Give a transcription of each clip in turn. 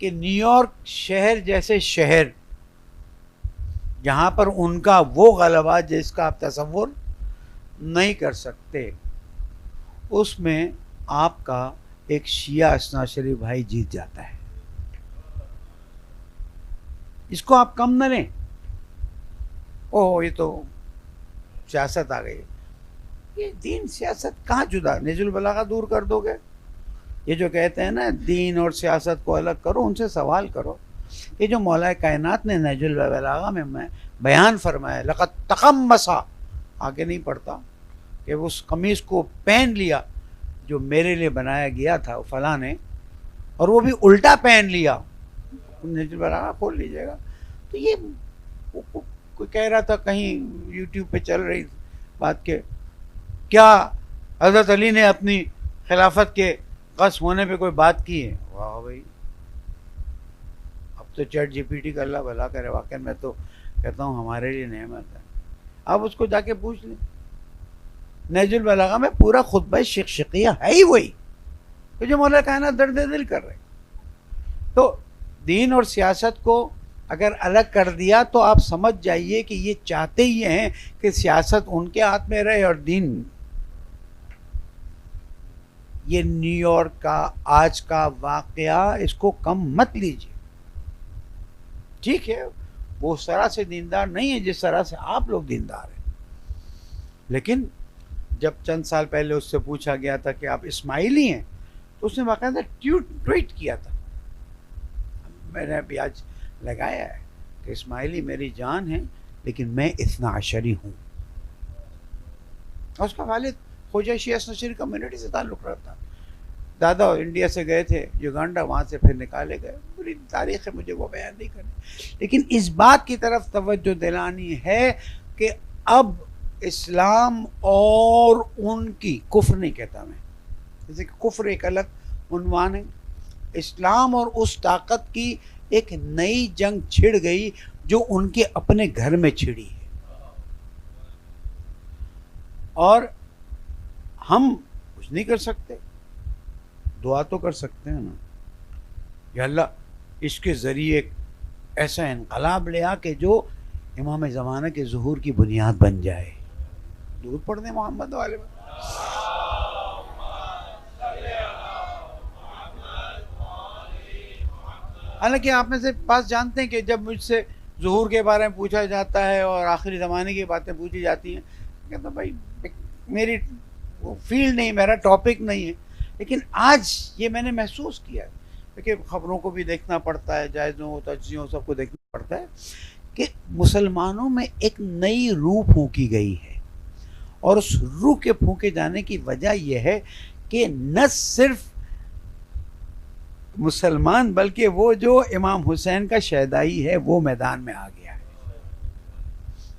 कि न्यूयॉर्क शहर जैसे शहर जहाँ पर उनका वो गलबा जिसका आप तसव्वुर नहीं कर सकते, उसमें आपका एक शिया असना शरीफ भाई जीत जाता है। इसको आप कम न लें। ओह ये तो सियासत आ गई। ये दीन सियासत कहाँ जुदा, नजुल बलागा दूर कर दोगे। ये जो कहते हैं ना दीन और सियासत को अलग करो, उनसे सवाल करो। ये जो मौला कायनात ने नजुल बलागा में मैं बयान फरमाया लक़द तक़म्मसा, आगे नहीं पढ़ता कि उस कमीज़ को पहन लिया जो मेरे लिए बनाया गया था फला ने, और वो भी उल्टा पहन लिया। नजुल बलागा खोल लीजिएगा। तो ये कोई कह रहा था कहीं यूट्यूब पे चल रही बात के, क्या हज़रत अली ने अपनी खिलाफत के कसम होने पे कोई बात की है। वाह भाई, अब तो चैट जीपीटी का अल्लाह भला करे। वाकई मैं तो कहता हूँ हमारे लिए नेमत है। अब उसको जाके पूछ लें। नजुल बलागा में पूरा खुतबा शिक़शिक़िया है ही वही, तो जो मौला कायनात दर्द दिल कर रहे। तो दीन और सियासत को अगर अलग कर दिया तो आप समझ जाइए कि ये चाहते ही हैं कि सियासत उनके हाथ में रहे और दीन। ये न्यूयॉर्क का आज का वाक़या, इसको कम मत लीजिए। ठीक है, वो उस तरह से दीनदार नहीं है जिस तरह से आप लोग दीनदार हैं, लेकिन जब चंद साल पहले उससे पूछा गया था कि आप इस्माइली हैं, तो उसने बाकायदा ट्वीट किया था। मैंने अभी आज लगाया है कि इस्माइली मेरी जान है लेकिन मैं इतना अशरी हूँ। और उसका वालिद ख्वाजा शिया असना कम्युनिटी से ताल्लुक़ रखता। दादा इंडिया से गए थे युगांडा, वहाँ से फिर निकाले गए। पूरी तारीख़ है, मुझे वो बयान नहीं करनी, लेकिन इस बात की तरफ तवज्जो दिलानी है कि अब इस्लाम और उनकी, कुफ्र नहीं कहता मैं, जैसे कि कुफ्र एक अलग उन्वान है, इस्लाम और उस ताकत की एक नई जंग छिड़ गई जो उनके अपने घर में छिड़ी है। और हम कुछ नहीं कर सकते, दुआ तो कर सकते हैं ना, या अल्लाह इसके ज़रिए ऐसा इनकलाब ले आ कि जो इमाम ज़माना के ज़ुहूर की बुनियाद बन जाए। दूर पढ़ने मोहम्मद वाले में। हालांकि आप में से पास जानते हैं कि जब मुझसे ज़ुहूर के बारे में पूछा जाता है और आखिरी ज़माने की बातें पूछी जाती हैं, कहता भाई मेरी वो फील्ड नहीं, मेरा टॉपिक नहीं है। लेकिन आज ये मैंने महसूस किया, क्योंकि ख़बरों को भी देखना पड़ता है, जायज़ों तज्ज़ियों सबको देखना पड़ता है, कि मुसलमानों में एक नई रूह फूंकी गई है। और उस रूह के फूंके जाने की वजह यह है कि न सिर्फ मुसलमान बल्कि वो जो इमाम हुसैन का शहदाई है वो मैदान में आ गया है।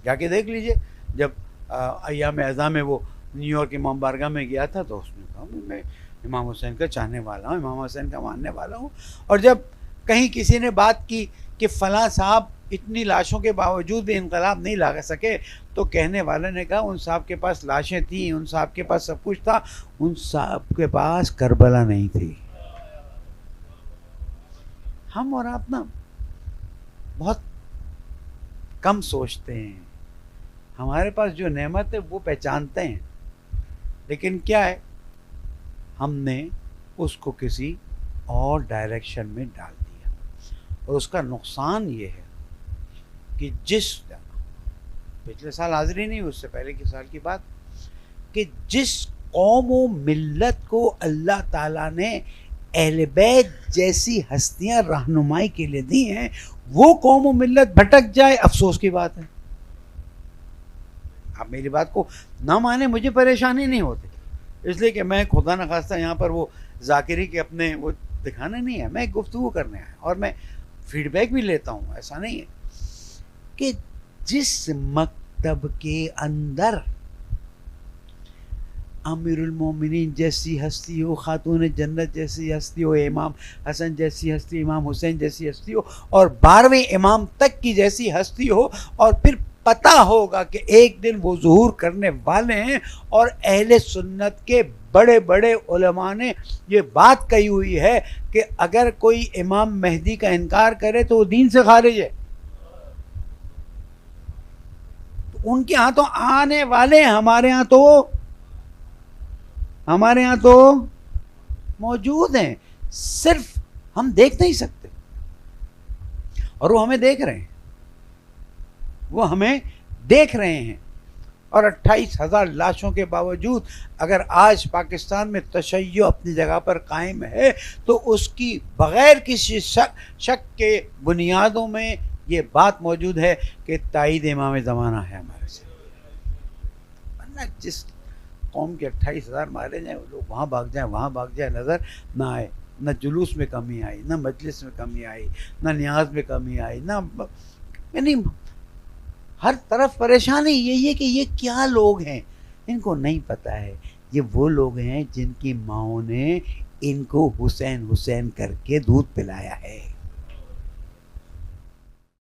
जाके देख लीजिए, जब अय्याम अज़ा में वो न्यूयॉर्क इमाम बारगाह में गया था तो उसने कहा मैं इमाम हुसैन का चाहने वाला हूँ, इमाम हुसैन का मानने वाला हूँ। और जब कहीं किसी ने बात की कि फ़लाँ साहब इतनी लाशों के बावजूद भी इनकलाब नहीं ला सके, तो कहने वाले ने कहा उन साहब के पास लाशें थी, उन साहब के पास सब कुछ था, उन साहब के पास करबला नहीं थी। हम और आप ना बहुत कम सोचते हैं, हमारे पास जो नेमत है वो पहचानते हैं, लेकिन क्या है, हमने उसको किसी और डायरेक्शन में डाल दिया। और उसका नुकसान ये है कि जिस पिछले साल हाज़िरी नहीं, उससे पहले के साल की बात, कि जिस कौम व मिल्लत को अल्लाह ताला ने अहले बैत जैसी हस्तियां रहनुमाई के लिए दी हैं, वो कौम व मिल्लत भटक जाए, अफसोस की बात है। आप मेरी बात को ना माने, मुझे परेशानी नहीं होती, इसलिए कि मैं खुदा न खास्ता यहाँ पर वो जाकिरी के अपने वो दिखाने नहीं है, मैं गुफ्तगू करने आया और मैं फीडबैक भी लेता हूँ। ऐसा नहीं है कि जिस मकतब के अंदर अमीरुल मोमिनीन जैसी हस्ती हो, खातून जन्नत जैसी हस्ती हो, इमाम हसन जैसी हस्ती, इमाम हुसैन जैसी हस्ती हो, और 12वें इमाम तक की जैसी हस्ती हो, और फिर पता होगा कि एक दिन वो ज़ुहूर करने वाले हैं। और अहले सुन्नत के बड़े बड़े उलमा ने ये बात कही हुई है कि अगर कोई इमाम मेहदी का इनकार करे तो वो दीन से खारिज है। तो उनके यहाँ तो आने वाले हैं, हमारे यहाँ तो मौजूद हैं, सिर्फ हम देख नहीं सकते और वो हमें देख रहे हैं। और 28,000 लाशों के बावजूद अगर आज पाकिस्तान में तशय्यो अपनी जगह पर कायम है तो उसकी बग़ैर किसी शक के बुनियादों में ये बात मौजूद है कि ताईद इमाम ज़माना है हमारे से। वरना जिस कौम के 28,000 मारे जाएँ, लोग वहाँ भाग जाए, नज़र ना आए। न जुलूस में कमी आई, न मजलिस में कमी आई, न न्याज में कमी आई, यानी हर तरफ परेशानी यही है कि ये क्या लोग हैं, इनको नहीं पता है। ये वो लोग हैं जिनकी माँओं ने इनको हुसैन हुसैन करके दूध पिलाया है।